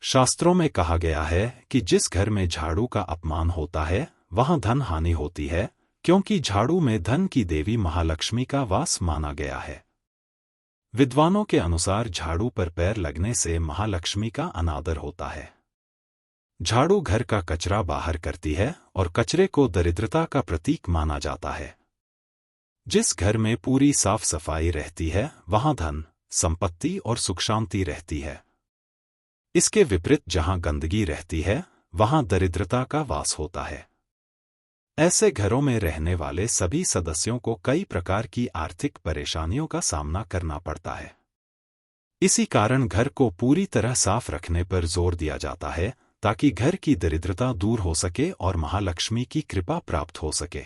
शास्त्रों में कहा गया है कि जिस घर में झाड़ू का अपमान होता है वहां धन हानि होती है, क्योंकि झाड़ू में धन की देवी महालक्ष्मी का वास माना गया है। विद्वानों के अनुसार झाड़ू पर पैर लगने से महालक्ष्मी का अनादर होता है। झाड़ू घर का कचरा बाहर करती है और कचरे को दरिद्रता का प्रतीक माना जाता है। जिस घर में पूरी साफ सफाई रहती है वहां धन, संपत्ति और सुख शांति रहती है। इसके विपरीत जहां गंदगी रहती है वहां दरिद्रता का वास होता है। ऐसे घरों में रहने वाले सभी सदस्यों को कई प्रकार की आर्थिक परेशानियों का सामना करना पड़ता है। इसी कारण घर को पूरी तरह साफ रखने पर जोर दिया जाता है ताकि घर की दरिद्रता दूर हो सके और महालक्ष्मी की कृपा प्राप्त हो सके।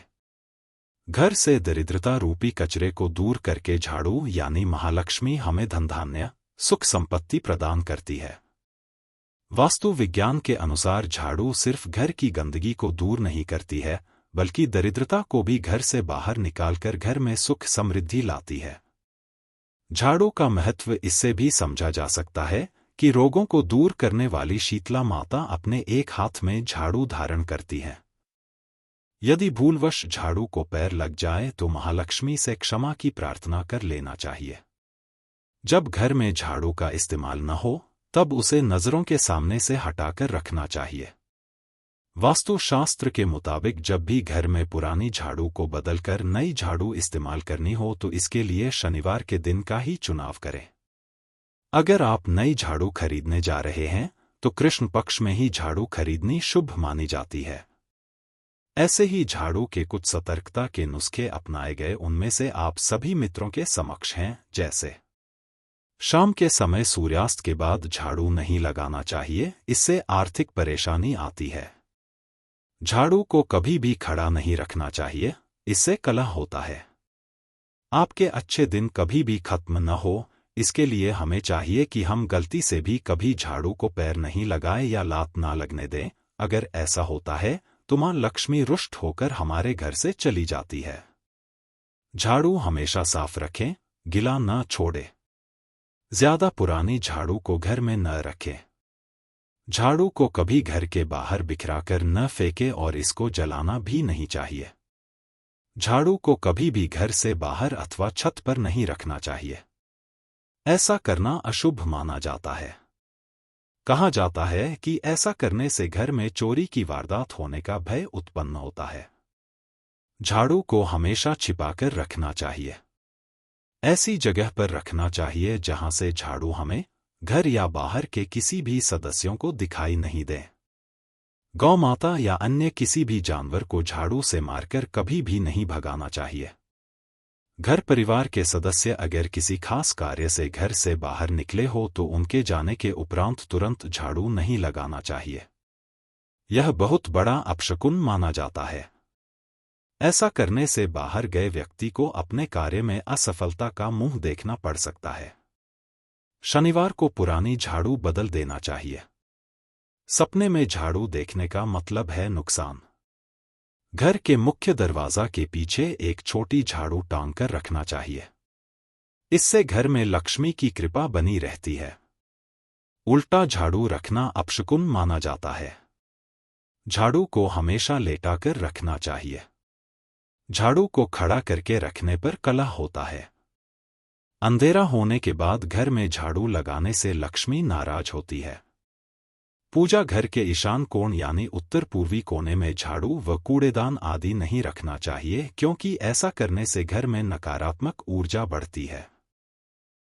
घर से दरिद्रता रूपी कचरे को दूर करके झाड़ू यानी महालक्ष्मी हमें धन धान्य, सुख संपत्ति प्रदान करती है। वास्तु विज्ञान के अनुसार झाड़ू सिर्फ घर की गंदगी को दूर नहीं करती है, बल्कि दरिद्रता को भी घर से बाहर निकालकर घर में सुख समृद्धि लाती है। झाड़ू का महत्व इससे भी समझा जा सकता है कि रोगों को दूर करने वाली शीतला माता अपने एक हाथ में झाड़ू धारण करती हैं। यदि भूलवश झाड़ू को पैर लग जाए तो महालक्ष्मी से क्षमा की प्रार्थना कर लेना चाहिए। जब घर में झाड़ू का इस्तेमाल न हो तब उसे नजरों के सामने से हटाकर रखना चाहिए। वास्तुशास्त्र के मुताबिक जब भी घर में पुरानी झाड़ू को बदलकर नई झाड़ू इस्तेमाल करनी हो तो इसके लिए शनिवार के दिन का ही चुनाव करें। अगर आप नई झाड़ू खरीदने जा रहे हैं तो कृष्ण पक्ष में ही झाड़ू खरीदनी शुभ मानी जाती है। ऐसे ही झाड़ू के कुछ सतर्कता के नुस्खे अपनाए गए, उनमें से आप सभी मित्रों के समक्ष हैं, जैसे शाम के समय सूर्यास्त के बाद झाड़ू नहीं लगाना चाहिए, इससे आर्थिक परेशानी आती है। झाड़ू को कभी भी खड़ा नहीं रखना चाहिए, इससे कलह होता है। आपके अच्छे दिन कभी भी खत्म न हो, इसके लिए हमें चाहिए कि हम गलती से भी कभी झाड़ू को पैर नहीं लगाएं या लात ना लगने दें। अगर ऐसा होता है तो मां लक्ष्मी रुष्ट होकर हमारे घर से चली जाती है। झाड़ू हमेशा साफ रखें, गिला न छोड़े। ज्यादा पुरानी झाड़ू को घर में न रखें। झाड़ू को कभी घर के बाहर बिखराकर न फेंके और इसको जलाना भी नहीं चाहिए। झाड़ू को कभी भी घर से बाहर अथवा छत पर नहीं रखना चाहिए। ऐसा करना अशुभ माना जाता है। कहा जाता है कि ऐसा करने से घर में चोरी की वारदात होने का भय उत्पन्न होता है। झाड़ू को हमेशा छिपाकर रखना चाहिए। ऐसी जगह पर रखना चाहिए जहां से झाड़ू हमें घर या बाहर के किसी भी सदस्यों को दिखाई नहीं दे। गौ माता या अन्य किसी भी जानवर को झाड़ू से मारकर कभी भी नहीं भगाना चाहिए। घर परिवार के सदस्य अगर किसी खास कार्य से घर से बाहर निकले हो तो उनके जाने के उपरांत तुरंत झाड़ू नहीं लगाना चाहिए। यह बहुत बड़ा अपशकुन माना जाता है। ऐसा करने से बाहर गए व्यक्ति को अपने कार्य में असफलता का मुंह देखना पड़ सकता है। शनिवार को पुरानी झाड़ू बदल देना चाहिए। सपने में झाड़ू देखने का मतलब है नुकसान। घर के मुख्य दरवाजा के पीछे एक छोटी झाड़ू टांग कर रखना चाहिए। इससे घर में लक्ष्मी की कृपा बनी रहती है। उल्टा झाड़ू रखना अपशकुन माना जाता है। झाड़ू को हमेशा लेटाकर रखना चाहिए। झाड़ू को खड़ा करके रखने पर कलह होता है। अंधेरा होने के बाद घर में झाड़ू लगाने से लक्ष्मी नाराज होती है। पूजा घर के ईशान कोण यानी उत्तर पूर्वी कोने में झाड़ू व कूड़ेदान आदि नहीं रखना चाहिए, क्योंकि ऐसा करने से घर में नकारात्मक ऊर्जा बढ़ती है।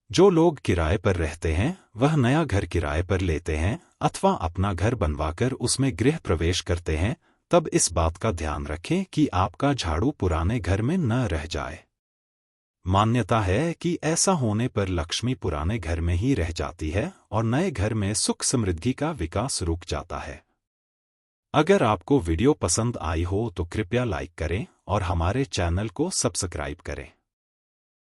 जो लोग किराए पर रहते हैं वह नया घर किराए पर लेते हैं अथवा अपना घर बनवाकर उसमें गृह प्रवेश करते हैं, तब इस बात का ध्यान रखें कि आपका झाड़ू पुराने घर में न रह जाए। मान्यता है कि ऐसा होने पर लक्ष्मी पुराने घर में ही रह जाती है और नए घर में सुख समृद्धि का विकास रुक जाता है। अगर आपको वीडियो पसंद आई हो तो कृपया लाइक करें और हमारे चैनल को सब्सक्राइब करें।